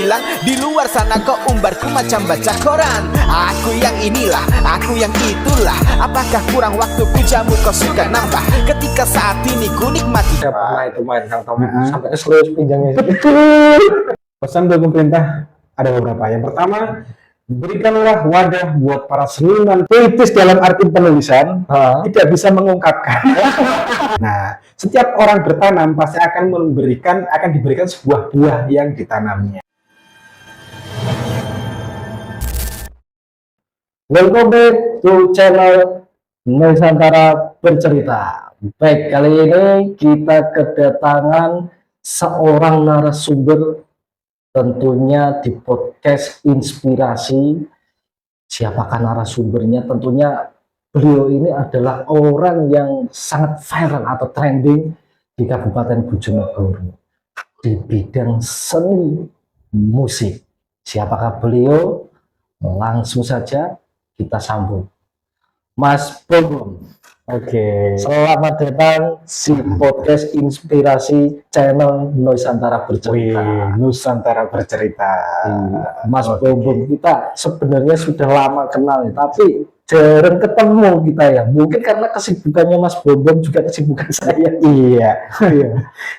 bilang di luar sana kok umbarku macam baca koran. Aku yang inilah, aku yang itulah. Apakah kurang waktuku jamu kau suka nambah? Ketika saat ini ku nikmati. Saya pernah itu main Kang Tom sampai serius pinjangnya. Betul. Pesan dari pemerintah ada beberapa. Yang pertama, berikanlah wadah buat para seniman puitis dalam arti penulisan tidak bisa mengungkapkan. Nah, setiap orang bertanam pasti akan diberikan sebuah buah yang ditanamnya. Welcome back to channel Nusantara Bercerita. Baik, kali ini kita kedatangan seorang narasumber tentunya di podcast Inspirasi. Siapakah narasumbernya? Tentunya beliau ini adalah orang yang sangat viral atau trending di Kabupaten Bojonegoro di bidang seni musik. Siapakah beliau? Langsung saja kita sambut Mas Bom. Oke. Selamat datang di podcast Inspirasi channel Nusantara Bercerita. Nusantara Bercerita. Mas Bom, kita sebenarnya sudah lama kenal, tapi jarang ketemu kita ya. Mungkin karena kesibukannya Mas Bom juga kesibukan saya. Iya.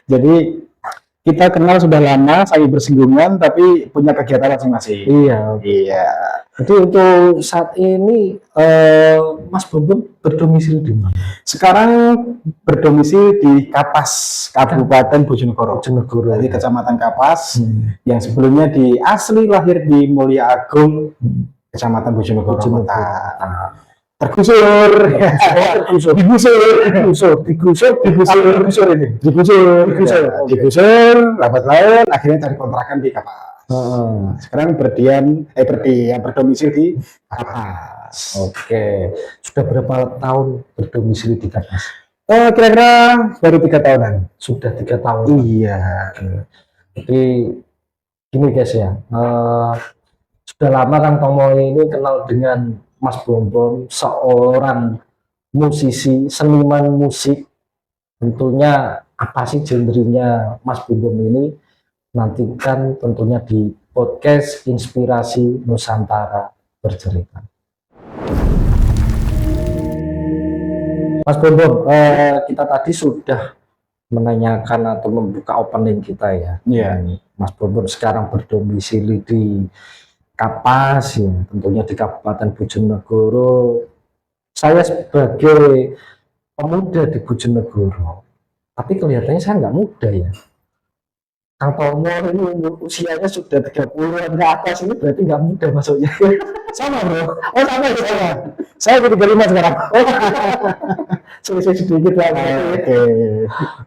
Jadi kita kenal sudah lama, saling bersinggungan, tapi punya kegiatan masing-masing. Iya. Jadi untuk saat ini Mas Bom berdomisili di mana? Sekarang berdomisili di Kapas, Kabupaten Bojonegoro. Jadi Kecamatan Kapas, yang sebelumnya asli lahir di Mulia Agung, Kecamatan Bojonegoro. Tergusur, lambat laun akhirnya cari kontrakan di Kapas. Sekarang berdomisili di Kapas. Oke, sudah berapa tahun berdomisili di Kapas? Kira-kira baru 3 tahunan. Sudah 3 tahun. Iya. Jadi gini guys ya, sudah lama Kang Tomo ini kenal dengan Mas Bom, seorang musisi, seniman musik. Tentunya apa sih genrenya Mas Bom ini? Nantikan tentunya di podcast Inspirasi Nusantara Bercerita. Mas Bom, kita tadi sudah menanyakan atau membuka opening kita ya. Iya. Mas Bom sekarang berdomisili di Kapas ya, tentunya di Kabupaten Bojonegoro. Saya sebagai pemuda di Bojonegoro, tapi kelihatannya saya nggak muda ya. Kang Tomo ini usianya sudah 30-an ke atas, ini berarti nggak muda masuknya. Sama bro. Oh sama. Saya 35 sekarang. Selisih sedikit lah. Oke.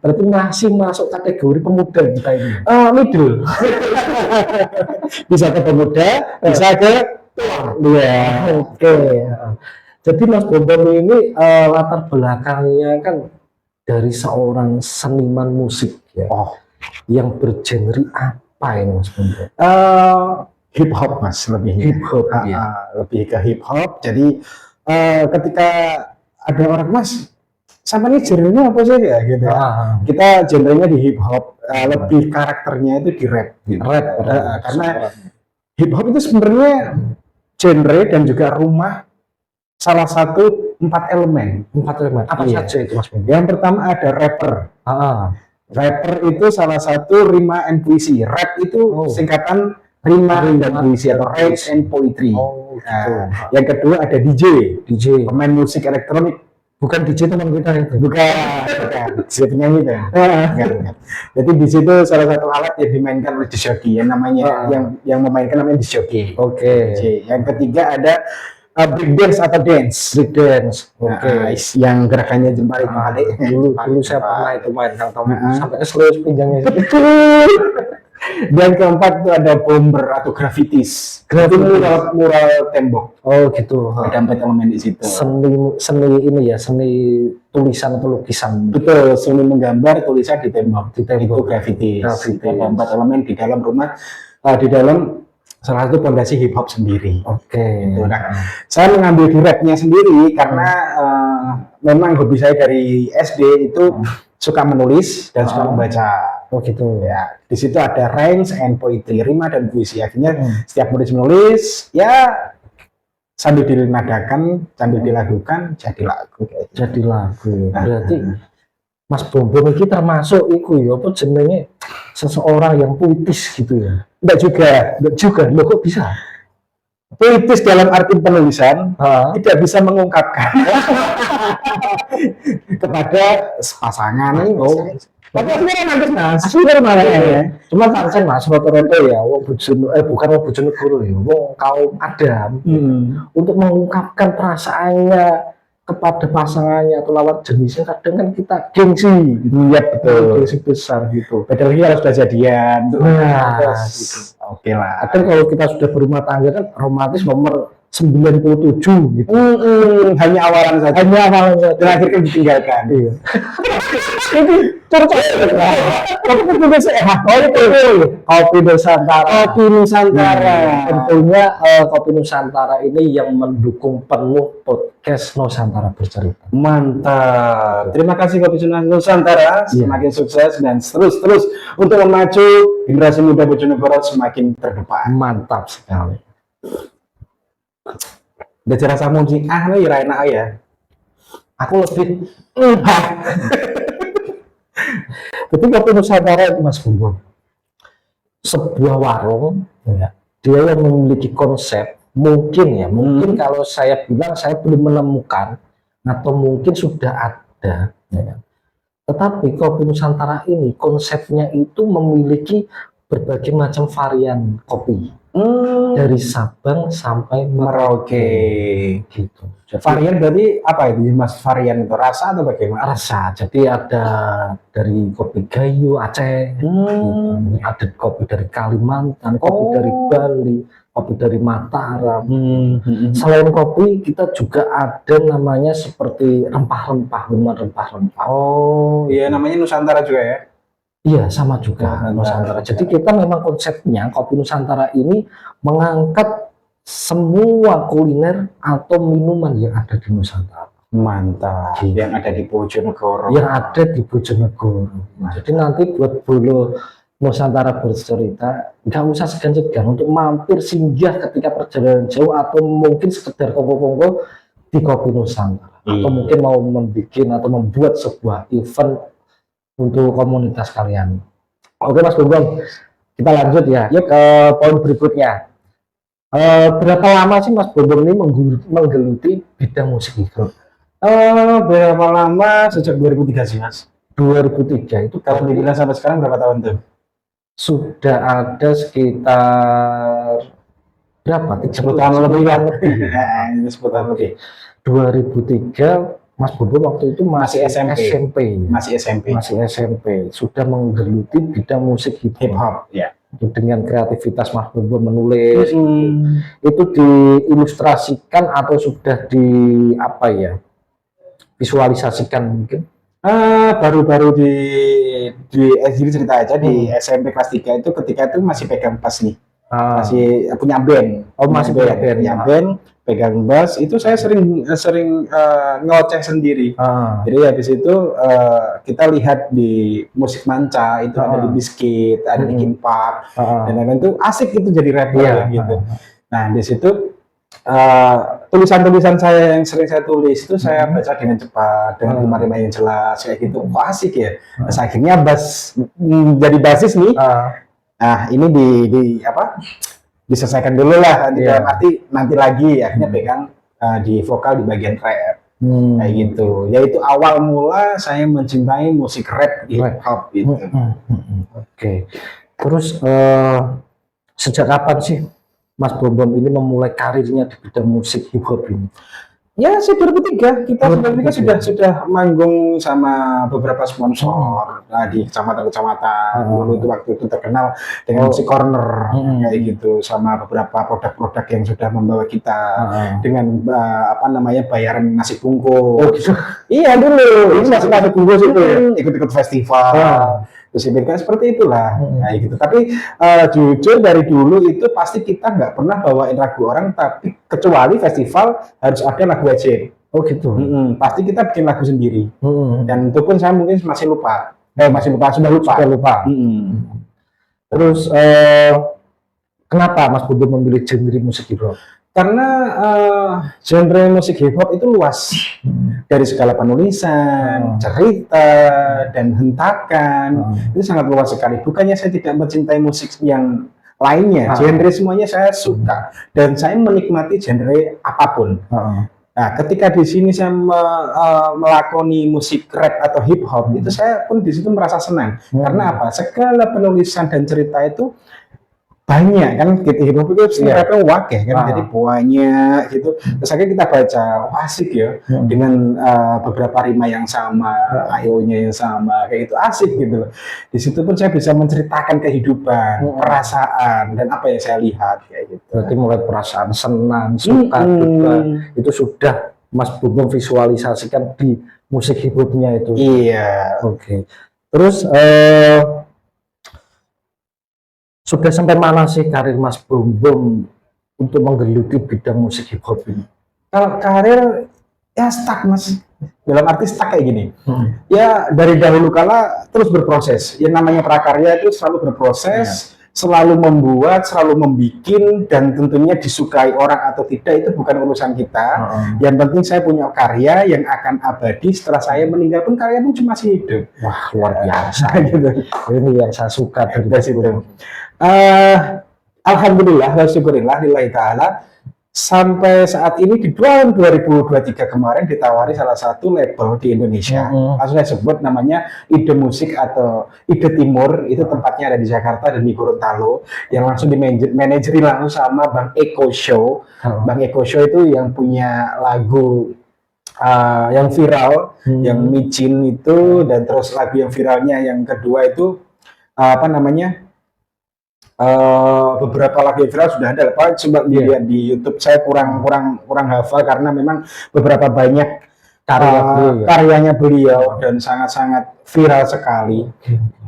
Berarti masih masuk kategori pemuda kita ini. Middle. Bisa ke pemuda, bisa ke tua. Iya. Oke. Jadi Mas Bom ini latar belakangnya kan dari seorang seniman musik ya. Yang bergenre apa ini Mas Bom? Hip hop Mas, lebih hip hop lebih ke hip hop. Jadi ketika ada orang Mas, sama ini genrenya apa sih ya gitu. Kita genrenya di hip hop, lebih karakternya itu di rap. Gitu. Karena hip hop itu sebenarnya genre dan juga rumah salah satu 4 elemen. Apa saja itu Mas Bom? Yang pertama ada rapper. Rapper itu salah satu rima and puisi. Rap itu singkatan rima dan puisi atau rap and poetry. Gitu. Yang kedua ada DJ, pemain musik elektronik. Bukan DJ teman kita itu. Bukan. DJ penyanyi kan. Jadi di situ salah satu alat yang dimainkan oleh disc jockey, yang namanya yang memainkan namanya disc jockey. Oke. Yang ketiga ada break dance atau dance. Yang gerakannya jempol dulu saya pernah itu main Kang Tom sampai serius pinjangnya. Betul. Dan keempat itu ada bomber atau graffitis. Mural tembok. Oh gitu. Ada 4 elemen di situ. Seni ini ya, seni tulisan atau lukisan. Betul, seni menggambar tulisan di tembok. Itu graffitis. Ada 4 elemen di dalam rumah, di dalam salah satu fondasi hip hop sendiri. Gitu. Nah, saya mengambil di rapnya sendiri karena memang hobi saya dari SD itu suka menulis dan suka membaca. Oh gitu. Ya, di situ ada rhymes and poetry, rima dan puisi. Akhirnya setiap menulis ya sambil dinadakan, sambil dilakukan jadi lagu kayak gitu. Jadi lagu. Berarti Mas Bombong ini termasuk iku ya apa jenenge seseorang yang puitis gitu ya. Enggak juga, Enggak juga, lo kok bisa? puitis dalam arti penulisan tidak bisa mengungkapkan kepada pasangan. Tapi aslinya nangis mas, aslinya malah ya. Cuma pancen mas, rata-rata ya, wong bukan wong Bojonegoro ya, wong kaum Adam untuk mengungkapkan perasaannya kepada pasangannya atau lawan jenisnya kadang kan kita gengsi gitu. Iya betul. Gengsi besar gitu. Padahal kita sudah jadian. Nah, gitu. Oke lah. Kadang kalau kita sudah berumah tangga kan romantis nomor 97 gitu. Hanya awalan saja. Hanya awalan saja. Dan akhirnya ditinggalkan. Iya. Ini cerita Kopi Nusantara. Kopi Nusantara. Tentunya Kopi Nusantara ini yang mendukung penuh podcast Nusantara Bercerita. Mantap. Terima kasih Kopi Nusantara. Semakin sukses dan terus untuk memacu generasi muda Bojonegoro semakin terdepan. Mantap sekali. Udah rasa mungkin lo ya enak ya. Aku lebih tapi Kopi Nusantara itu Mas Bombong sebuah warung ya, dia yang memiliki konsep mungkin kalau saya bilang saya belum menemukan atau mungkin sudah ada ya. Tetapi Kopi Nusantara ini konsepnya itu memiliki berbagai macam varian kopi dari Sabang sampai Merauke gitu. Jadi, varian berarti apa itu Mas? Varian itu rasa atau bagaimana? Rasa. Jadi ada dari kopi Gayo Aceh, gitu. Ada kopi dari Kalimantan, kopi dari Bali, kopi dari Mataram. Selain kopi kita juga ada namanya seperti rempah-rempah, minuman rempah-rempah. Oh, iya namanya Nusantara juga ya? Iya, sama juga Nusantara. Jadi kita memang konsepnya Kopi Nusantara ini mengangkat semua kuliner atau minuman yang ada di Nusantara. Mantap. Yang ada di Bojonegoro. Yang ada di Bojonegoro. Jadi nanti buat bolo Nusantara Bercerita, nggak usah segan-segan untuk mampir singgah ketika perjalanan jauh atau mungkin sekedar kongko-kongko di Kopi Nusantara. Atau mungkin mau membuat sebuah event untuk komunitas kalian. Oke Mas Bombong, kita lanjut ya ke poin berikutnya. Berapa lama sih Mas Bombong ini menggeluti bidang musik itu? Berapa lama? Sejak 2003 sih Mas. 2003 itu kalau dibilang sampai sekarang berapa tahun tuh? Sudah ada sekitar berapa? 10 tahun lebih kan? 10 tahun lebih. 2003 Mas Bombong waktu itu masih SMP. Masih SMP. Sudah menggeluti bidang musik hip hop. Ya. Dengan kreativitas Mas Bombong menulis itu diilustrasikan atau sudah visualisasikan mungkin? Baru-baru di jadi cerita aja di SMP kelas 3 itu ketika itu masih pegang bass nih. Masih punya band. Masih punya band. Pegang bass itu saya sering ngoceh sendiri. Jadi habis itu kita lihat di musik manca itu ada di Biscuit, ada di Linkin Park dan lain-lain itu asik itu jadi rapper gitu. Nah di situ tulisan-tulisan saya yang sering saya tulis itu saya baca dengan cepat dengan rima-rima yang jelas kayak gitu. Kok asik ya. Terus akhirnya bass jadi basis nih. Nah ini diselesaikan dulu lah nanti lagi akhirnya pegang di vokal di bagian rap kayak gitu. Yaitu awal mula saya mencintai musik rap hip hop gitu. Oke. Terus sejak kapan sih Mas Bombong ini memulai karirnya di bidang musik hip hop ini? Ya, 2003 kita sudah manggung sama beberapa sponsor di kecamatan-kecamatan. Dulu itu waktu itu terkenal dengan musik corner kayak gitu, sama beberapa produk-produk yang sudah membawa kita dengan bayaran nasi bungkus. Oh gitu. Iya dulu, ini nasi bungkus itu ikut-ikut festival. Terus seperti itulah, kayak gitu. Tapi jujur dari dulu itu pasti kita nggak pernah bawain lagu orang, tapi kecuali festival harus ada lagu wajib. Oh gitu. Pasti kita bikin lagu sendiri. Dan itu pun saya mungkin masih lupa. masih lupa, sudah lupa. Sudah lupa. Terus kenapa Mas Bobo memilih genre musik hip hop? Karena genre musik hip hop itu luas dari segala penulisan, cerita dan hentakan itu sangat luas sekali. Bukannya saya tidak mencintai musik yang lainnya, genre semuanya saya suka dan saya menikmati genre apapun. Nah, ketika di sini saya melakoni musik rap atau hip hop itu saya pun di situ merasa senang. Karena apa? Segala penulisan dan cerita itu banyak kan gitu, hip hop itu rapnya wakeh kan, jadi banyak gitu. Terus akhirnya kita baca, asik ya, dengan beberapa rima yang sama, ayo-nya yang sama, kayak gitu, asik gitu. Di situ pun saya bisa menceritakan kehidupan, perasaan dan apa yang saya lihat kayak gitu. Berarti mulai perasaan senang, suka, duka itu sudah Mas Bobo visualisasikan di musik hip hopnya itu. Iya. Oke. Terus sudah sampai mana sih karir Mas Bobo untuk menggeluti bidang musik hip hop ini? Kalau karir ya stuck Mas, dalam arti stuck kayak gini. Ya dari dahulu kala terus berproses. Yang namanya prakarya itu selalu berproses, selalu membuat, selalu membikin, dan tentunya disukai orang atau tidak itu bukan urusan kita. Yang penting saya punya karya yang akan abadi setelah saya meninggal pun karya pun cuma masih hidup. Wah, luar biasa gitu. Ini yang saya suka dari situ. Alhamdulillah, syukurillah, lillahi ta'ala, sampai saat ini di tahun 2023 kemarin ditawari salah satu label di Indonesia. Langsung saya sebut namanya Ide Musik atau Ide Timur, itu tempatnya ada di Jakarta dan di Gorontalo, yang langsung dimanajeri langsung sama Bang Eko Show. Bang Eko Show itu yang punya lagu yang viral, yang micin itu, dan terus lagu yang viralnya yang kedua itu apa namanya? Beberapa lagu yang viral sudah ada. Coba dilihat di YouTube. Saya kurang hafal karena memang beberapa banyak karyanya beliau dan sangat-sangat viral sekali.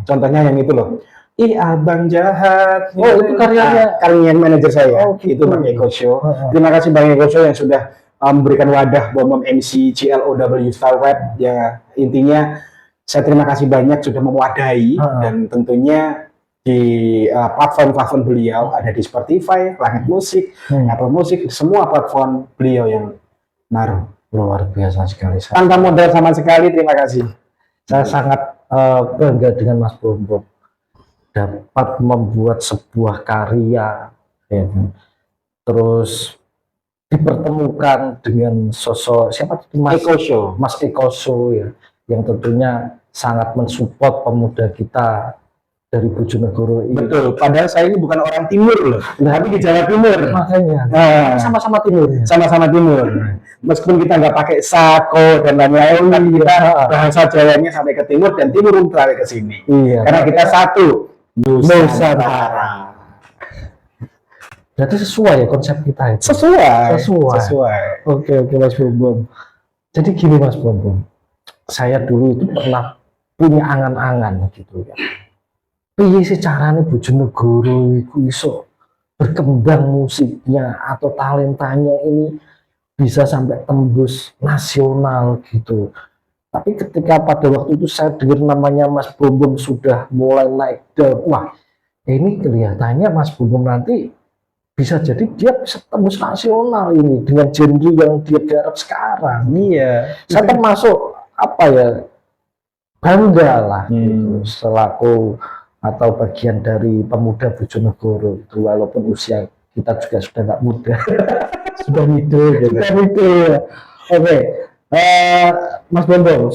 Contohnya yang itu loh. Ih, abang jahat. Oh, itu karyanya manajer saya. Itu Bang Eko Show. Terima kasih Bang Eko Show yang sudah memberikan wadah Bom MC GLOW Star Web. Ya, intinya saya terima kasih banyak sudah mewadahi dan tentunya di platform-platform beliau ada di Spotify, Langit Musik, Apple Music, semua platform beliau yang naruh. Luar biasa sekali. Tanpa modal sama sekali, terima kasih. Saya sangat bangga dengan Mas Bobo dapat membuat sebuah karya, ya, terus dipertemukan dengan sosok siapa itu Mas Eko Show, Mas Eko Show ya, yang tentunya sangat mensupport pemuda kita dari Bojonegoro ini. Betul, padahal saya ini bukan orang timur loh, tapi di Jawa Timur. Makanya, sama-sama timur. Sama-sama timur. Meskipun kita nggak pakai sako dan lain-lain, tapi kita bahasa Jawanya sampai ke timur dan timur sampai ke sini. Iya. Karena kita satu, Nusantara. Berarti sesuai ya konsep kita itu? Sesuai. Oke Mas Bobo. Jadi gini Mas Bobo, saya dulu itu pernah punya angan-angan gitu ya. Piye sih caranya Bojonegoro iku iso berkembang musiknya atau talentanya ini bisa sampai tembus nasional gitu. Tapi ketika pada waktu itu saya dengar namanya Mas Bobo sudah mulai naik daun, wah ini kelihatannya Mas Bobo nanti bisa jadi dia bisa tembus nasional ini dengan genre yang dia garap sekarang. Iya. Saya termasuk apa ya, bangga lah gitu, selaku atau bagian dari pemuda Bojonegoro itu, walaupun usia kita juga sudah nggak muda. Sudah middle gitu. Oke. Mas Bobo,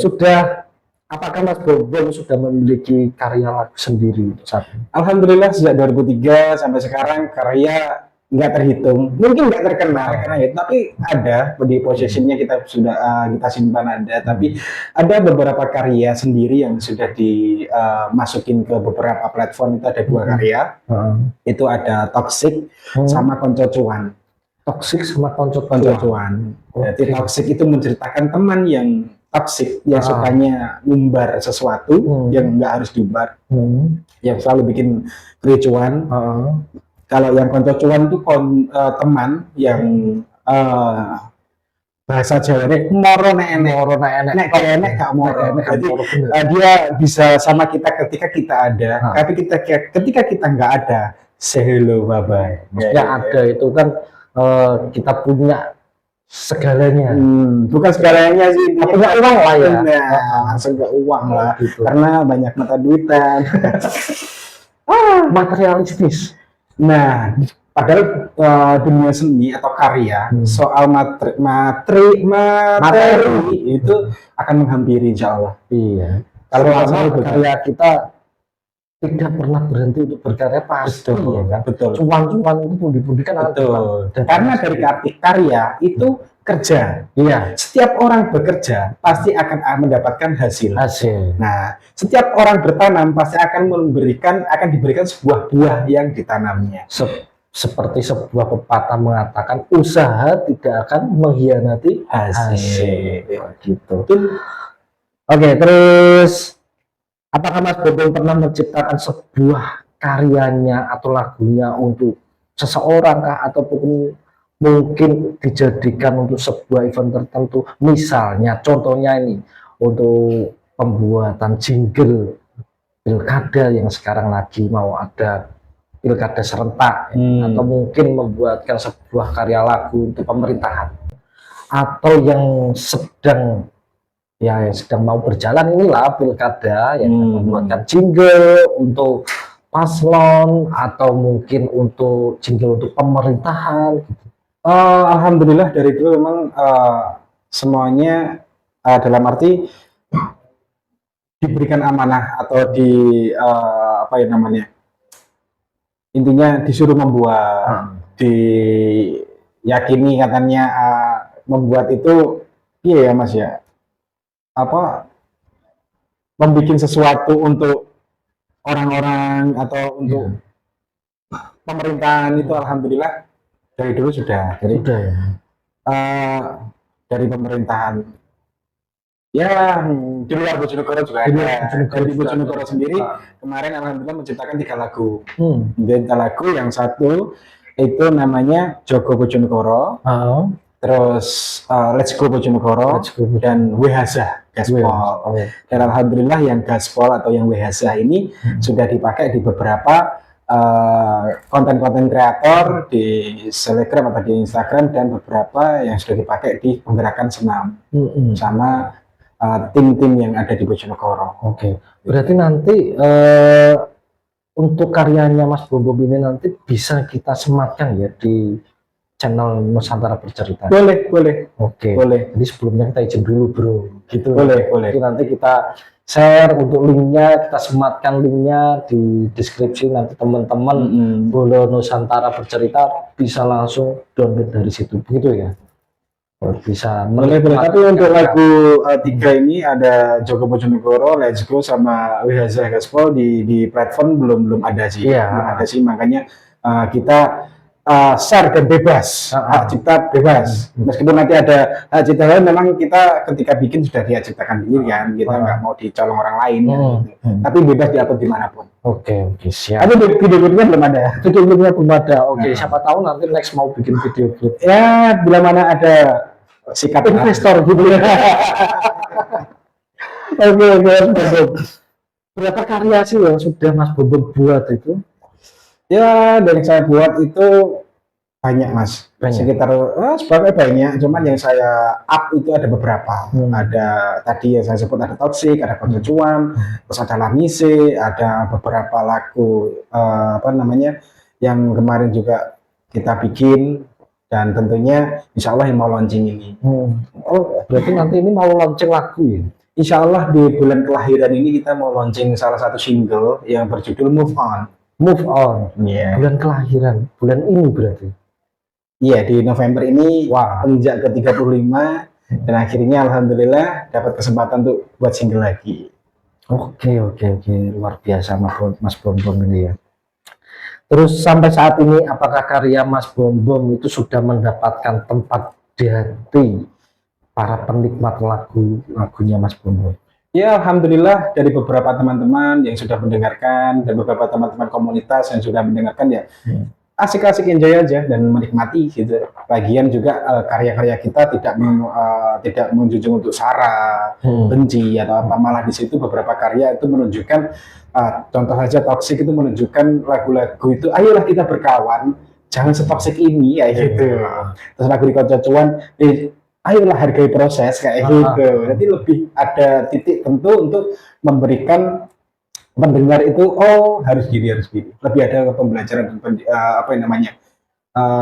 apakah Mas Bobo sudah memiliki karya lagu sendiri saat ini? Alhamdulillah sejak 2003 sampai sekarang karya nggak terhitung, mungkin nggak terkenal karena itu, tapi ada di possessionnya kita sudah kita simpan ada, tapi ada beberapa karya sendiri yang sudah dimasukin ke beberapa platform. Itu ada 2 karya, itu ada Toxic sama Konco Cuan. Toxic sama Konco Cuan. Jadi Toxic itu menceritakan teman yang toxic, yang sukanya ngumbar sesuatu yang nggak harus diumbar, yang selalu bikin kericuan. Kalau yang Konco Cuan itu teman yang bahasa Jawa ini moro nek enek. Moro nek enek. Nek gak enek gak moro. Nek enek gak Jadi moro, bener. dia bisa sama kita ketika kita ada, Nah. tapi ketika kita nggak ada, say hello, bye bye. Maksudnya ada itu kan kita punya segalanya. Bukan segalanya sih, Punya uang lah ya. Langsung ke uang lah, Gitu. karena banyak mata duitan. Materialistis. Nah, padahal dunia seni atau karya soal materi itu akan menghampiri, insya Allah. Iya. Kalau Selama masalah karya kita tidak pernah berhenti untuk berkarya pasti ya kan. Betul. Cuan-cuan itu pundi-pundi kan ada. Betul. Karena dari arti karya itu kerja. Iya. Setiap orang bekerja pasti akan mendapatkan hasil. Hasil. Nah, setiap orang bertanam pasti akan diberikan sebuah buah yang ditanamnya. Seperti sebuah pepatah mengatakan usaha tidak akan mengkhianati hasil. Gitu. Oke, terus apakah Mas Bobong pernah menciptakan sebuah karyanya atau lagunya untuk seseorang kah, ataupun mungkin dijadikan untuk sebuah event tertentu? Misalnya, contohnya ini untuk pembuatan jingle pilkada yang sekarang lagi mau ada pilkada serentak, atau mungkin membuatkan sebuah karya lagu untuk pemerintahan, atau yang sedang mau berjalan inilah pilkada yang membuatkan jingle untuk paslon atau mungkin untuk jingle untuk pemerintahan. Alhamdulillah dari dulu memang semuanya dalam arti diberikan amanah atau intinya disuruh membuat, diyakini katanya membuat itu iya ya Mas ya, membuat sesuatu untuk orang-orang atau untuk pemerintahan itu alhamdulillah dari dulu sudah. Jadi dari pemerintahan ya di luar Bojonegoro juga ada. Dari Bojonegoro sendiri kemarin alhamdulillah menciptakan 3 lagu. Dan 3 lagu, yang satu itu namanya Jogo Bojonegoro, terus Let's Go Bojonegoro, dan Wehaza Gaspol. Dan alhamdulillah yang Gaspol atau yang Wehaza ini sudah dipakai di beberapa konten-konten kreator di Telegram atau di Instagram, dan beberapa yang sudah dipakai di penggerakan senam sama tim-tim yang ada di Bojonegoro. Oke, berarti nanti untuk karyanya Mas Bombom ini nanti bisa kita sematkan ya di channel Nusantara Bercerita. Boleh. Oke. Boleh. Jadi sebelumnya kita izin dulu bro. Gitu. Boleh. Jadi nanti kita share untuk linknya, kita sematkan linknya di deskripsi, nanti teman-teman boleh Nusantara Bercerita bisa langsung download dari situ, begitu ya? Bisa. Boleh. Tapi untuk lagu 3 ini ada Jogo Bojonegoro, Let's Go, sama Wehaza Gaspol di platform belum ada sih. Iya. Belum ada sih, makanya kita share dan bebas, hak cipta bebas. Meskipun nanti ada hak cipta lain, memang kita ketika bikin sudah dia ciptakan diri kan, kita nggak mau dicolong orang lain kan, gitu. Tapi bebas diatur dimanapun. Oke, siap. Tapi video klipnya belum ada. Video klipnya belum ada. Oke, siapa tahu nanti next mau bikin video klip. Ya, bila mana ada sikap Investor gitu ya. Oke. Berapa karya sih yang sudah Mas Bombom buat itu? Ya, dari saya buat itu banyak Mas. Banyak. Sekitar sebabnya banyak, cuman yang saya up itu ada beberapa. Ada tadi yang saya sebut, ada Toxic, ada Konsecuan, terus ada Lamise, ada beberapa lagu yang kemarin juga kita bikin, dan tentunya insya Allah yang mau launching ini. Oh, berarti nanti ini mau launching lagu ya? Insya Allah di bulan kelahiran ini kita mau launching salah satu single yang berjudul Move On. Move On. Iya. Bulan kelahiran, bulan ini berarti. Iya, di November ini penginjak ke 35, dan akhirnya alhamdulillah dapat kesempatan untuk buat single lagi. Oke, luar biasa Mas Bombom ini ya. Terus sampai saat ini apakah karya Mas Bombom itu sudah mendapatkan tempat di hati para penikmat lagunya Mas Bombom? Ya, alhamdulillah dari beberapa teman-teman yang sudah mendengarkan dan beberapa teman-teman komunitas yang sudah mendengarkan ya. asik-asik enjoy aja dan menikmati gitu. Lagian juga karya-karya kita tidak menjunjung untuk sara, benci atau apa, malah di situ beberapa karya itu menunjukkan contoh saja Toxic itu menunjukkan lagu-lagu itu ayolah kita berkawan, jangan setoksik ini kayak gitu. Terus lagu di Kocok Cuan, ayolah hargai proses kayak gitu. Jadi lebih ada titik tentu untuk memberikan pendengar itu harus gini lebih ada pembelajaran dan apa yang namanya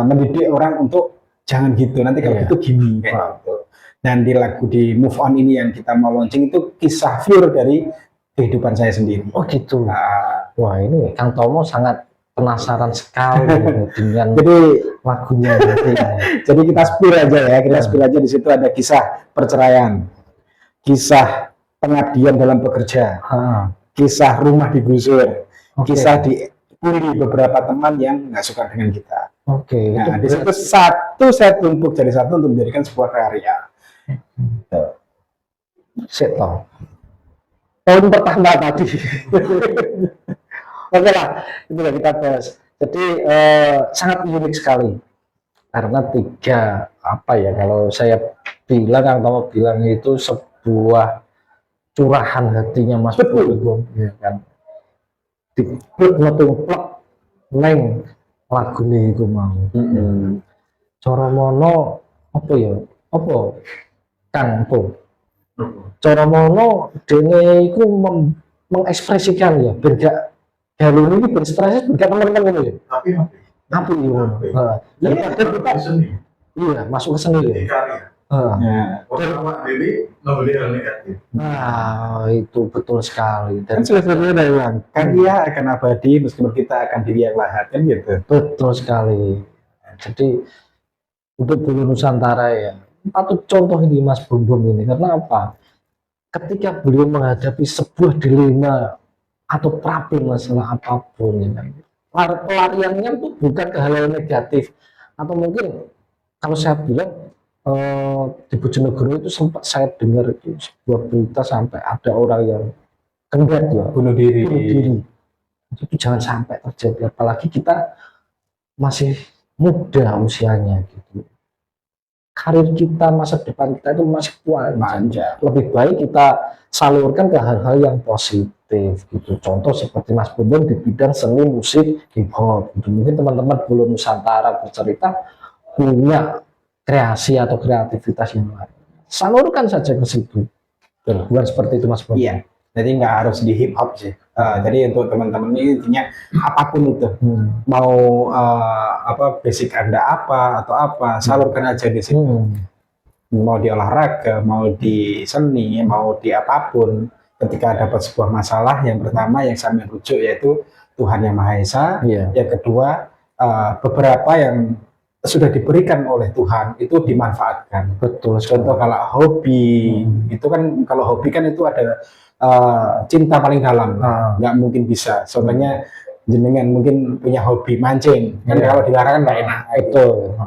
mendidik orang untuk jangan gitu, nanti kalau gitu gini kayak gitu. Dan di lagu di Move On ini yang kita mau launching itu kisah pure dari kehidupan saya sendiri. Oh gitu. Wah, ini Kang Tomo sangat penasaran sekali dengan Jadi lagunya. jadi kita spill aja ya, kita spill aja. Di situ ada kisah perceraian, kisah pengabdian dalam bekerja, kisah rumah digusur, kisah dibully beberapa teman yang nggak suka dengan kita. Nah, di situ satu saya tumpuk jadi satu untuk menjadikan sebuah karya. Seto. Tahun pertama tadi. Oke lah, itu lah kita bahas. Jadi sangat unik sekali karena tiga apa ya, kalau saya bilang, Kang Tomo bilang itu sebuah curahan hatinya Mas Bom, ya kan. Dipluk metung plek neng lagu nih itu mau. Cara mono apa ya? Apa? Kang Po. Cara mono dene iku mengekspresikan ya, beda jalur ini berekspresi beda teman-teman ini ya. Tapi iya, masuk ke seni ya. Nah, itu betul sekali. Dan selesai dari uang, karya akan abadi meskipun kita akan diri yang lahat, kan gitu. Betul sekali. Jadi untuk Bulu Nusantara ya, patut contoh ini Mas Bom ini. Karena apa? Ketika beliau menghadapi sebuah dilema atau problem masalah apapun, ya, pelariannya itu bukan ke hal yang negatif, atau mungkin kalau saya bilang di Bojonegoro itu sempat saya dengar itu sebuah berita sampai ada orang yang kendat ya bunuh diri. Itu jangan sampai terjadi, apalagi kita masih muda usianya gitu. Karir kita, masa depan kita itu masih panjang. Lebih baik kita salurkan ke hal-hal yang positif gitu. Contoh seperti Mas Bambang di bidang seni musik hip hop gitu. Mungkin teman-teman Bulu Nusantara bercerita punya kreasi atau kreativitas yang lain, salurkan saja ke situ. Bukan seperti itu Mas Bambang. Iya, jadi nggak harus di hip hop sih. Jadi untuk teman-teman ini intinya apapun itu, mau basic Anda apa atau apa, salurkan aja di situ. Mau di olahraga, mau di seni, mau di apapun. Ketika dapat sebuah masalah, yang pertama yang saya merujuk yaitu Tuhan Yang Maha Esa. Yang kedua, beberapa yang sudah diberikan oleh Tuhan itu dimanfaatkan. Betul. Contoh kalau hobi, itu kan kalau hobi kan itu ada cinta paling dalam, nggak mungkin bisa. Contohnya jenengan mungkin punya hobi mancing, kan kalau dilarang nggak enak. Betul.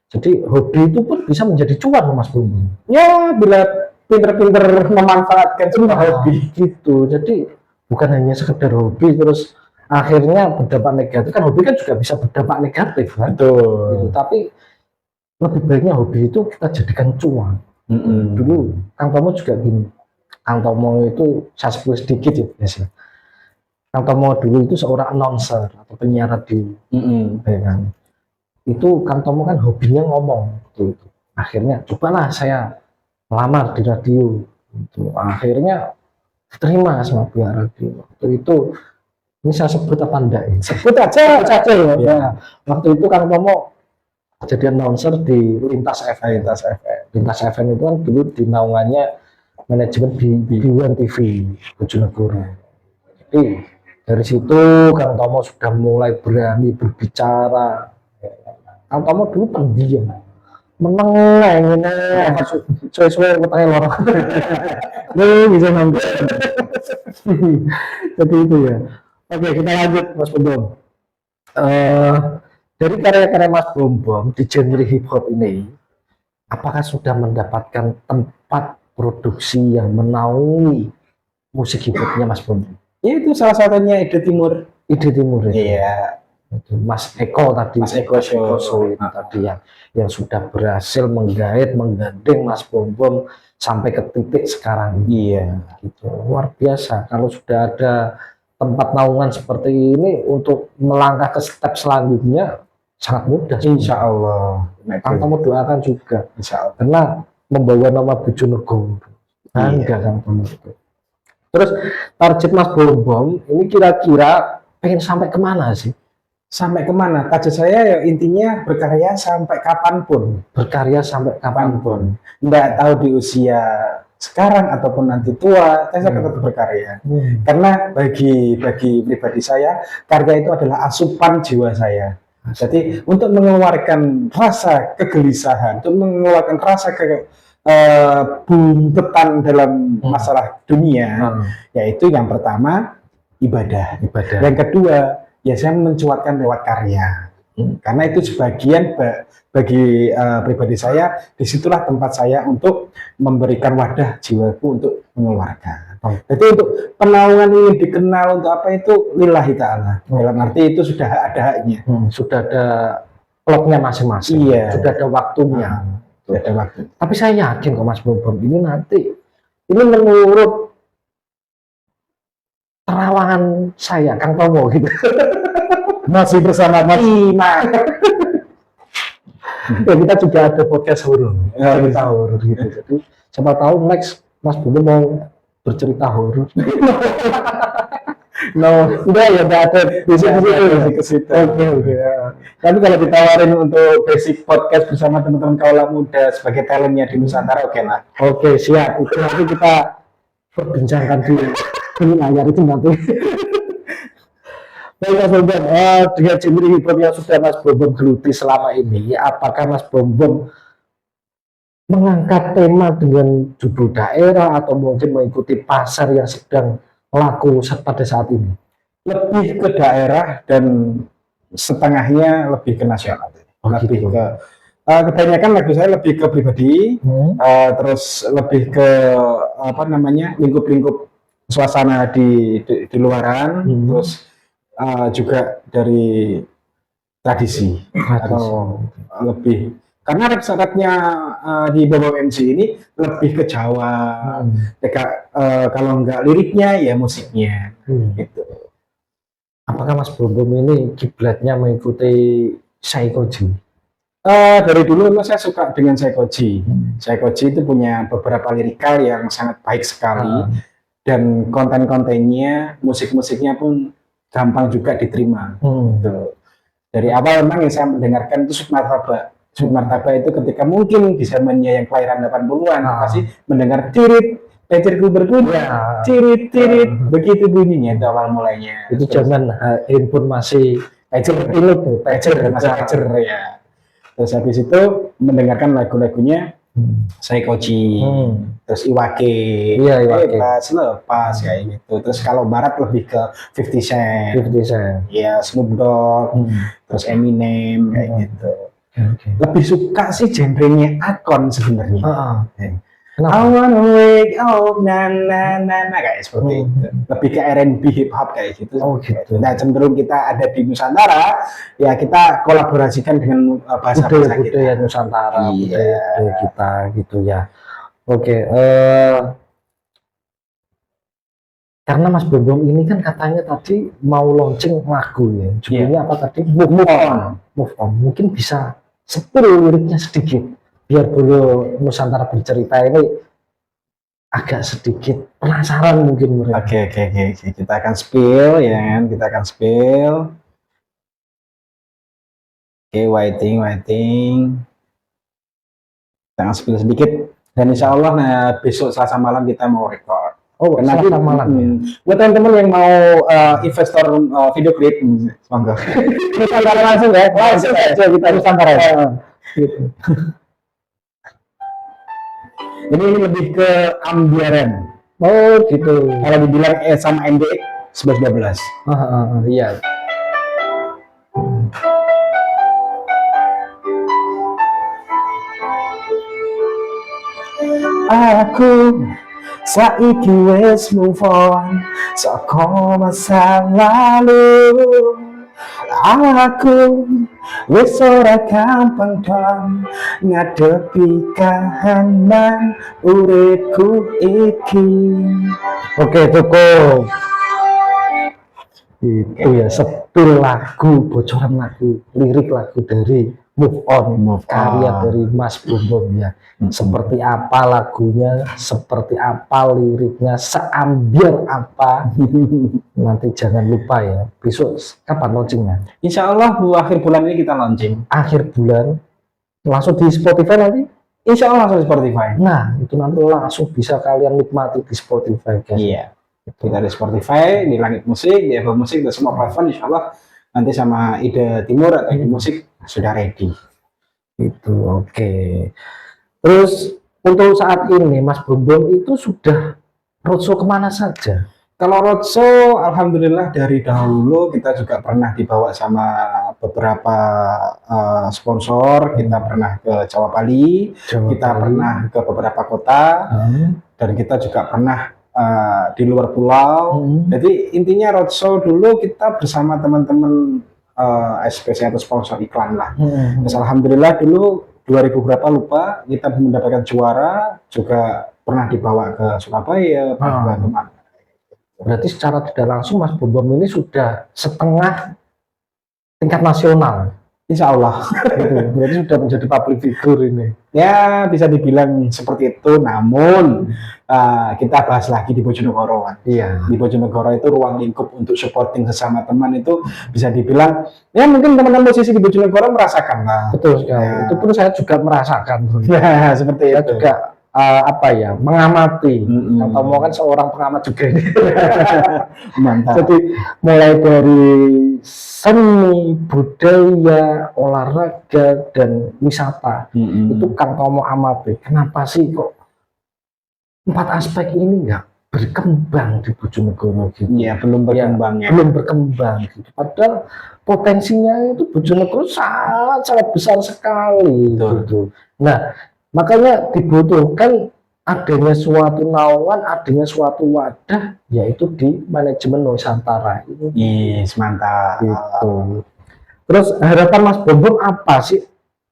Jadi hobi itu pun bisa menjadi cuan Mas Bambang. Ya, bila pinter-pinter memanfaatkan sebuah hobi gitu. Jadi bukan hanya sekedar hobi terus akhirnya berdampak negatif, kan hobi kan juga bisa berdampak negatif kan. Betul. Gitu. Tapi lebih baiknya hobi itu kita jadikan cuan. Dulu Kang Tomo juga gini. Kang Tomo itu saya sebut sedikit ya biasa. Kang Tomo dulu itu seorang announcer atau penyiar radio. Ya kan? Itu Kang Tomo kan hobinya ngomong gitu. Akhirnya cobalah saya melamar di radio. Gitu. Akhirnya diterima sama pihak radio. Waktu itu ini saya sebut apa enggak ya? Sebut aja ya. Waktu itu Kang Tomo jadi announcer di Lintas FM. Lintas FM itu kan dulu di naungannya manajemen B1 TV Bojonegoro. Jadi dari situ Kang Tomo sudah mulai berani berbicara. Kang Tomo dulu pendiam, meneng sesuai ketanya lorong. Bisa nanggung. Jadi itu ya. Oke, kita lanjut Mas Bambang. Dari karya-karya Mas Bambang di genre hip hop ini, apakah sudah mendapatkan tempat produksi yang menaungi musik hip hopnya Mas Bambang? Ya, itu salah satunya Ide Timur. Ide Timur ya? Iya. Itu Mas Eko tadi, Mas Eko Show. itu tadi yang sudah berhasil menggait, menggandeng Mas Bom Bom sampai ke titik sekarang ini. Iya. Gitu. Luar biasa. Kalau sudah ada tempat naungan seperti ini untuk melangkah ke step selanjutnya sangat mudah. Insya Allah. Kang Tomo doakan juga. Insya Allah. Karena membawa nama Bojonegoro. Bangga Kang Tomo. Terus target Mas Bom Bom ini kira-kira pengen sampai kemana sih? Sampai kemana? Target saya ya intinya berkarya sampai kapanpun. Berkarya sampai kapanpun. Nggak tahu di usia sekarang ataupun nanti tua, saya tetap berkarya. Karena bagi pribadi saya, karya itu adalah asupan jiwa saya. Jadi untuk mengeluarkan rasa kegelisahan, untuk mengeluarkan rasa buntetan dalam masalah dunia, yaitu yang pertama ibadah. Yang kedua, ya saya mencuatkan lewat karya. Karena itu sebagian bagi pribadi saya, disitulah tempat saya untuk memberikan wadah jiwaku untuk mengeluarkan. Jadi untuk penaungan ini dikenal untuk apa itu lillahi ta'ala. Dalam arti itu sudah ada haknya. Sudah ada plotnya masing-masing. Iya. Sudah ada waktunya. Sudah ada waktu. Tapi saya yakin kok Mas Bom Bom ini nanti, ini menurut terawangan saya, Kang Tomo gitu. Masih bersama Mas Ya, kita juga ada podcast horor, cerita horor gitu. Jadi siapa tahu next Mas Bom Bom mau bercerita horor. Udah ya, udah ada basic ke situ. Oke. Tapi kalau ditawarin untuk basic podcast bersama teman-teman kaula muda sebagai talentnya di Nusantara, oke lah. Oke, siap. Itu nanti kita perbincangkan di layar itu nanti. Baik Mas Bom Bom, dengan genre hip hop yang sudah Mas Bom Bom geluti selama ini, apakah Mas Bom Bom mengangkat tema dengan judul daerah atau mungkin mengikuti pasar yang sedang laku pada saat ini? Lebih ke daerah dan setengahnya lebih ke nasional. Lebih ke kebanyakan lagu saya lebih ke pribadi, terus lebih ke apa namanya lingkup-lingkup suasana di luaran, terus juga dari tradisi atau lebih karena rap-rapnya di Bom MC ini lebih ke Jawa. Kalau enggak liriknya ya musiknya gitu. Apakah Mas Bom Bom ini kiblatnya mengikuti Saikoji? Dari dulu memang saya suka dengan Saikoji. Saikoji itu punya beberapa lirikal yang sangat baik sekali dan konten-kontennya, musik-musiknya pun gampang juga diterima. Gitu. Dari awal memang yang saya mendengarkan itu Sud Martaba. Sud Martaba itu ketika mungkin di zamannya yang kelahiran 80-an pasti mendengar tirit, pagerku berbunyi, tirit, begitu bunyinya itu awal mulainya. Itu zaman handphone masih pager ya. Terus habis itu mendengarkan lagu-lagunya Saikoji, terus Iwake, lepas kayak gitu. Terus kalau barat lebih ke 50 Cent, ya Snoop Dogg, terus Eminem kayak gitu. Lebih suka sih genrenya Akon sebenarnya. I wanna wake up, na kayak seperti itu. Lebih ke R&B hip hop kayak gitu. Nah cenderung kita ada di Nusantara, ya kita kolaborasikan dengan bahasa budaya Nusantara, budaya kita gitu ya. Karena Mas Bom Bom ini kan katanya tadi mau launching lagu ya, judulnya apa tadi? Move on. Mungkin bisa sepuluh liriknya sedikit. Biar dulu Nusantara bercerita ini agak sedikit penasaran mungkin mereka. Oke. Kita akan spill ya kan, Oke, waiting. Kita akan spill sedikit dan insya Allah besok Selasa malam kita mau record. Nanti malam ya. Buat teman-teman yang mau investor video klip, semoga Nusantara langsung aja kita Nusantara ya. Gitu. Ini lebih ke ambiaren. Gitu. Kalau dibilang sama MDX 11-12. Iya. Aku saiki wis move on saka masa lalu. Aku wis ora gampang dong ngadepi kahanan uripku iki. Oke, cukup. Itu ya sepil lagu, bocoran lagu, lirik lagu dari Move On, karya dari Mas Bom ya. Seperti apa lagunya, seperti apa liriknya, seambiar apa. Nanti jangan lupa ya, besok kapan launchingnya? Insya Allah akhir bulan ini kita launching. Akhir bulan, langsung di Spotify nanti? Insya Allah langsung di Spotify. Nah, itu nanti langsung bisa kalian nikmati di Spotify guys. Iya. Kita di Spotify, di Langit Musik, di Apple Musik, dan semua platform insya Allah nanti sama Ide Timur atau Ide Musik sudah ready. Itu oke. Terus untuk saat ini Mas Bom itu sudah roadshow kemana saja? Kalau roadshow, alhamdulillah dari dahulu kita juga pernah dibawa sama beberapa sponsor. Kita pernah ke Jawa Bali, kita pernah ke beberapa kota, dan kita juga pernah di luar pulau. Jadi intinya roadshow dulu kita bersama teman-teman SPC atau sponsor iklan lah. Terus alhamdulillah dulu 2000 berapa lupa kita mendapatkan juara, juga pernah dibawa ke Surabaya, kemana. Berarti secara tidak langsung Mas Bom ini sudah setengah tingkat nasional. Insya Allah. Berarti sudah menjadi public figure ini. Ya bisa dibilang seperti itu, namun kita bahas lagi di Bojonegoro kan. Iya. Di Bojonegoro itu ruang lingkup untuk supporting sesama teman itu bisa dibilang, ya mungkin teman-teman musisi di Bojonegoro merasakan lah. Betul sekali. Ya. Itu pun saya juga merasakan. Ya, seperti Saya itu. juga apa ya, mengamati. Atau mau kan seorang pengamat juga ini. Mantap. Jadi mulai dari seni, budaya, olahraga, dan wisata itu Kang Tomo amati. Kenapa sih kok 4 aspek ini nggak berkembang di Bojonegoro gitu? Iya, belum berkembang ya. Belum berkembang gitu. Padahal potensinya itu Bojonegoro sangat besar sekali. Gitu. Nah, makanya dibutuhkan adanya suatu naungan, adanya suatu wadah, yaitu di manajemen Nusantara ini. Yes, mantap. Gitu. Terus harapan Mas Bom apa sih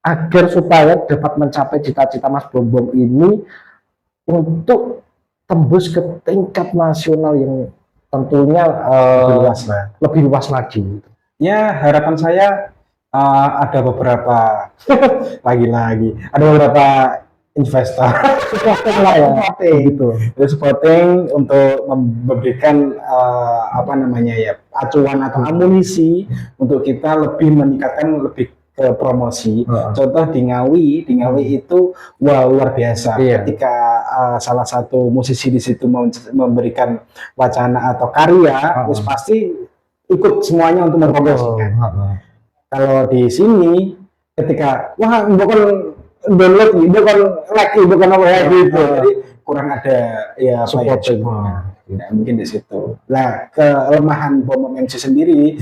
agar supaya dapat mencapai cita-cita Mas Bom ini untuk tembus ke tingkat nasional yang tentunya lebih luas lagi? Ya, harapan saya ada beberapa lagi-lagi ada beberapa investor gitu. Supporting untuk memberikan apa namanya ya, acuan atau amunisi untuk kita lebih meningkatkan lebih ke promosi. Contoh di Ngawi itu luar biasa. Ketika salah satu musisi di situ memberikan wacana atau karya, terus pasti ikut semuanya untuk mempromosikan. Kalau di sini ketika bukan download, bukan like, bukan apa ya gitu, jadi kurang ada ya support. Ya, mungkin di situ. Nah, kelemahan Bom MC sendiri,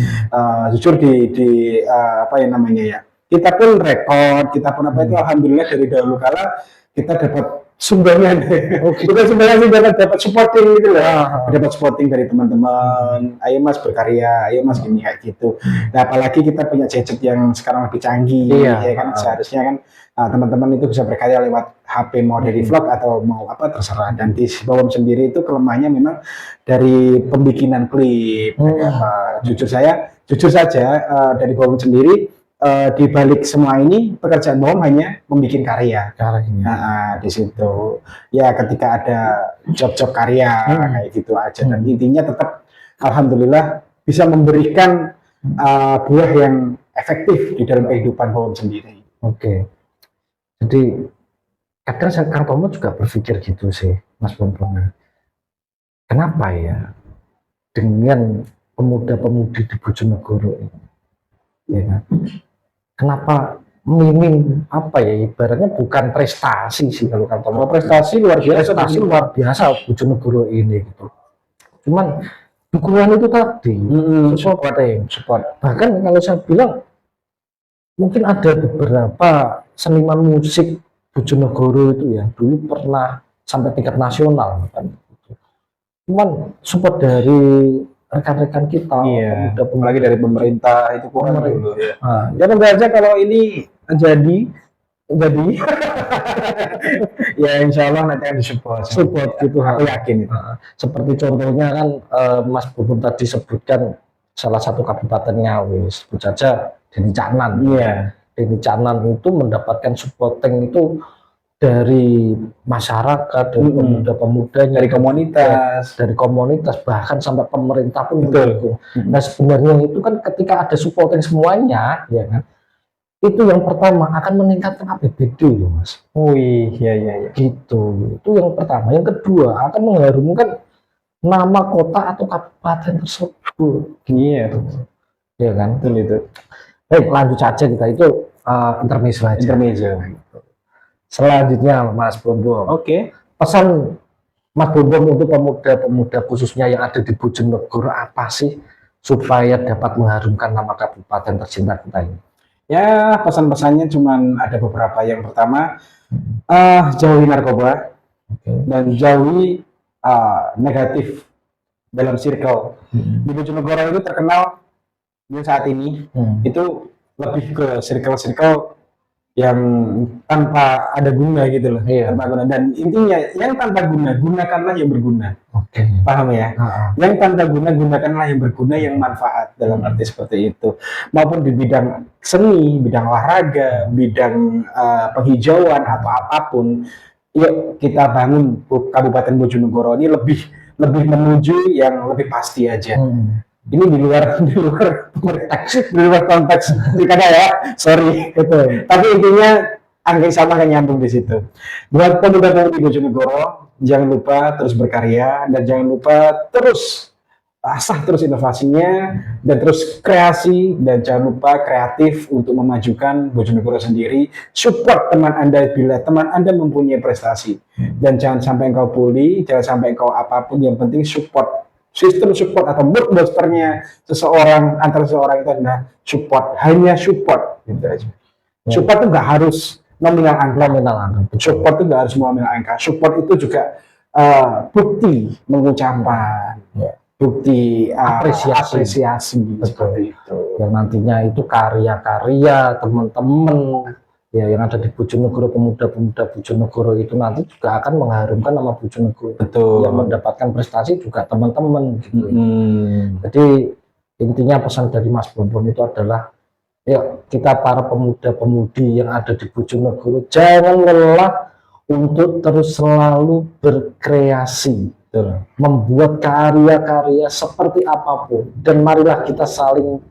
jujur di apa ya namanya ya, kita pun rekod, kita pun apa itu alhamdulillah dari dahulu kala kita dapat sumbangan. Bukan sumbangan sih, dapat supporting gitu lah. Dapat supporting dari teman-teman. Ayo Mas berkarya, ayo Mas gini kayak gitu. Nah, apalagi kita punya gadget yang sekarang lebih canggih, ya kan seharusnya kan teman-teman itu bisa berkarya lewat HP, mau dari vlog atau mau apa terserah. Dan di Bom sendiri itu kelemahannya memang dari pembikinan klip. Jujur saja dari Bom sendiri, di balik semua ini pekerjaan Bom hanya membuat karya. Nah, di situ ya ketika ada job-job karya kayak gitu aja, dan intinya tetap alhamdulillah bisa memberikan buah yang efektif di dalam kehidupan Bom sendiri. Oke. Jadi kadang Kang Tomo juga berpikir gitu sih, Mas Bom. Kenapa ya dengan pemuda-pemudi di Bojonegoro ini, ya kan? Kenapa minim apa ya, ibaratnya bukan prestasi sih kalau Kang Tomo, prestasi luar biasa Bojonegoro ini gitu. Cuman dukungan itu tadi, support. Bahkan kalau saya bilang mungkin ada beberapa seniman musik Bojonegoro itu ya dulu pernah sampai tingkat nasional kan. Cuman support dari rekan-rekan kita, Iya, pemuda-pemuda. apalagi dari pemerintah itu kurang Pemerintah. dulu. Ya. Nah, Ya tentu aja kalau ini jadi ya insya Allah nanti akan disupport. support gitu. Aku yakin itu. Nah, seperti contohnya kan Mas Bubun tadi sebutkan salah satu kabupaten Ngawi, sebut saja Deni Caknan. Iya. Deni Caknan itu mendapatkan supporting itu dari masyarakat, dari pemuda-pemudanya, dari komunitas, bahkan sampai pemerintah pun mendukung. Nah sebenarnya itu kan ketika ada supporting semuanya, ya kan, itu yang pertama akan meningkatkan APBD loh Mas. Oh iya. Gitu, itu yang pertama. Yang kedua akan mengharumkan nama kota atau kabupaten tersebut. Iya. Ya kan. Betul itu. Baik, lanjut saja kita itu intermezzo aja. Intermezzo. Selanjutnya Mas Bombong. Oke. Pesan Mas Bombong untuk pemuda-pemuda khususnya yang ada di Bojonegoro apa sih supaya dapat mengharumkan nama kabupaten tercinta kita ini? Ya pesan-pesannya cuman ada beberapa. Yang pertama, jauhi narkoba dan jauhi negatif dalam circle. Di Bojonegoro itu terkenal saat ini itu lebih ke circle-circle yang tanpa ada guna gitu loh. Iya. Tanpa guna. Dan intinya yang tanpa guna, gunakanlah yang berguna. Oke. Paham ya? Yang tanpa guna, gunakanlah yang berguna, yang manfaat, dalam arti seperti itu. Maupun di bidang seni, bidang olahraga, bidang penghijauan atau apapun, yuk kita bangun Kabupaten Bojonegoro ini lebih menuju yang lebih pasti aja. Ini di luar konteks karena ya, sorry itu. Tapi intinya angka sama kan nyambung di situ. Buat pemuda-pemudi Bojonegoro, jangan lupa terus berkarya dan jangan lupa terus asah terus inovasinya dan terus kreasi dan jangan lupa kreatif untuk memajukan Bojonegoro sendiri. Support teman Anda bila teman Anda mempunyai prestasi dan jangan sampai engkau bully, jangan sampai engkau apapun, yang penting support. Sistem support atau mood boosternya seseorang antara seseorang itu adalah support, hanya support gitu aja. Support itu nggak harus nominal angka. Support itu nggak harus nominal angka. Support itu juga bukti pengucapan, bukti apresiasi seperti itu. Yang nantinya itu karya-karya teman-teman ya yang ada di Bojonegoro, pemuda-pemuda Bojonegoro itu nanti juga akan mengharumkan nama Bojonegoro. Betul. Yang mendapatkan prestasi juga teman-teman gitu. Jadi intinya pesan dari Mas Bombong itu adalah ya kita para pemuda-pemudi yang ada di Bojonegoro jangan lelah untuk terus selalu berkreasi, membuat karya-karya seperti apapun, dan marilah kita saling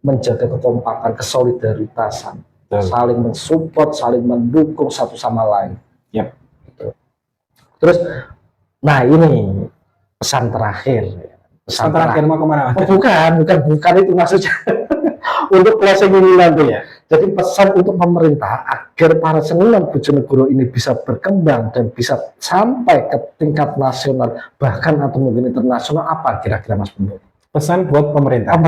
menjaga kekompakan, kesolidaritasan. Saling mensupport, saling mendukung satu sama lain. Yep. Gitu. Terus, nah ini pesan terakhir. Pesan terakhir mau kemana? Bukan itu maksudnya. Untuk closing ini nanti ya. Jadi pesan untuk pemerintah agar para seniman Bojonegoro ini bisa berkembang dan bisa sampai ke tingkat nasional bahkan atau mungkin internasional apa kira-kira Mas Bumbu? Pesan buat pemerintah.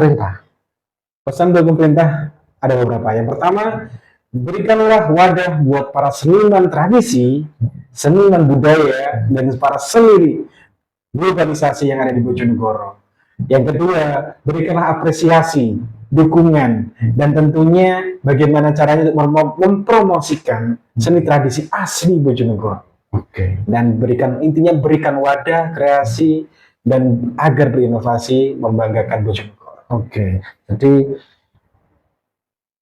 Pesan buat pemerintah ada beberapa. Yang pertama, berikanlah wadah buat para seniman tradisi, seniman budaya, dan para seni organisasi yang ada di Bojonegoro. Yang kedua, berikanlah apresiasi, dukungan, dan tentunya bagaimana caranya untuk mempromosikan seni tradisi asli Bojonegoro. Dan intinya berikan wadah kreasi dan agar berinovasi membanggakan Bojonegoro. Jadi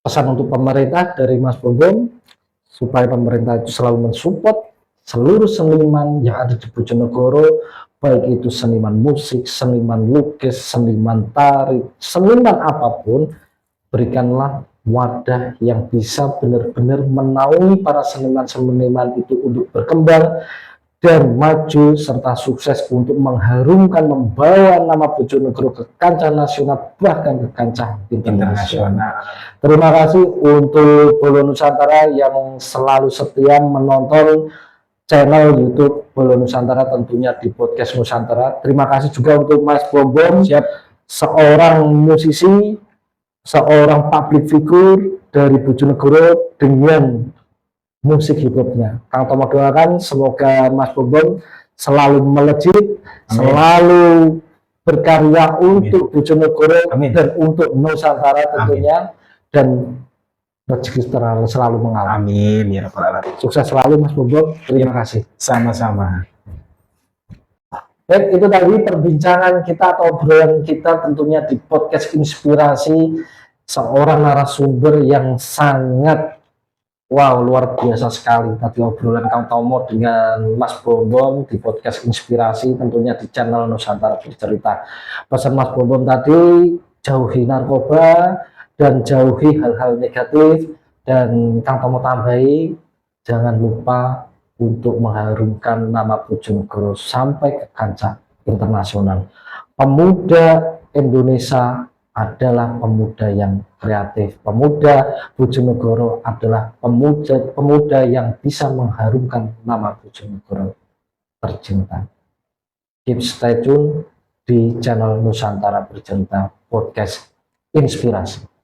pesan untuk pemerintah dari Mas Bombong supaya pemerintah itu selalu mensupport seluruh seniman yang ada di Bojonegoro, baik itu seniman musik, seniman lukis, seniman tari, seniman apapun, berikanlah wadah yang bisa benar-benar menaungi para seniman-seniman itu untuk berkembang dan maju serta sukses untuk mengharumkan, membawa nama Bojonegoro ke kancah nasional bahkan ke kancah internasional. Terima kasih untuk Bolo Nusantara yang selalu setia menonton channel YouTube Bolo Nusantara, tentunya di podcast Nusantara. Terima kasih juga untuk Mas Bombong, seorang musisi, seorang public figure dari Bojonegoro dengan musik hip-hopnya. Kang Tomo doakan semoga Mas Bombong selalu melejit, selalu berkarya untuk Bojonegoro Amin. dan untuk Nusantara tentunya, dan rezeki selalu mengalir. Amin ya rabbal alamin. Sukses selalu Mas Bobo, terima kasih. Sama-sama. Baik, itu tadi perbincangan kita atau obrolan kita tentunya di podcast Inspirasi, seorang narasumber yang sangat wow, luar biasa sekali. Tadi obrolan Kang Tomo dengan Mas Bombom di podcast Inspirasi, tentunya di channel Nusantara Bercerita. Pesan Mas Bombom tadi, jauhi narkoba dan jauhi hal-hal negatif, dan Kang Tomo tambahi, jangan lupa untuk mengharumkan nama Bojonegoro sampai ke kancah internasional. Pemuda Indonesia adalah pemuda yang kreatif. Pemuda Bojonegoro adalah pemuda yang bisa mengharumkan nama Bojonegoro tercinta. Keep stay tune di channel Nusantara Bercerita Podcast Inspirasi.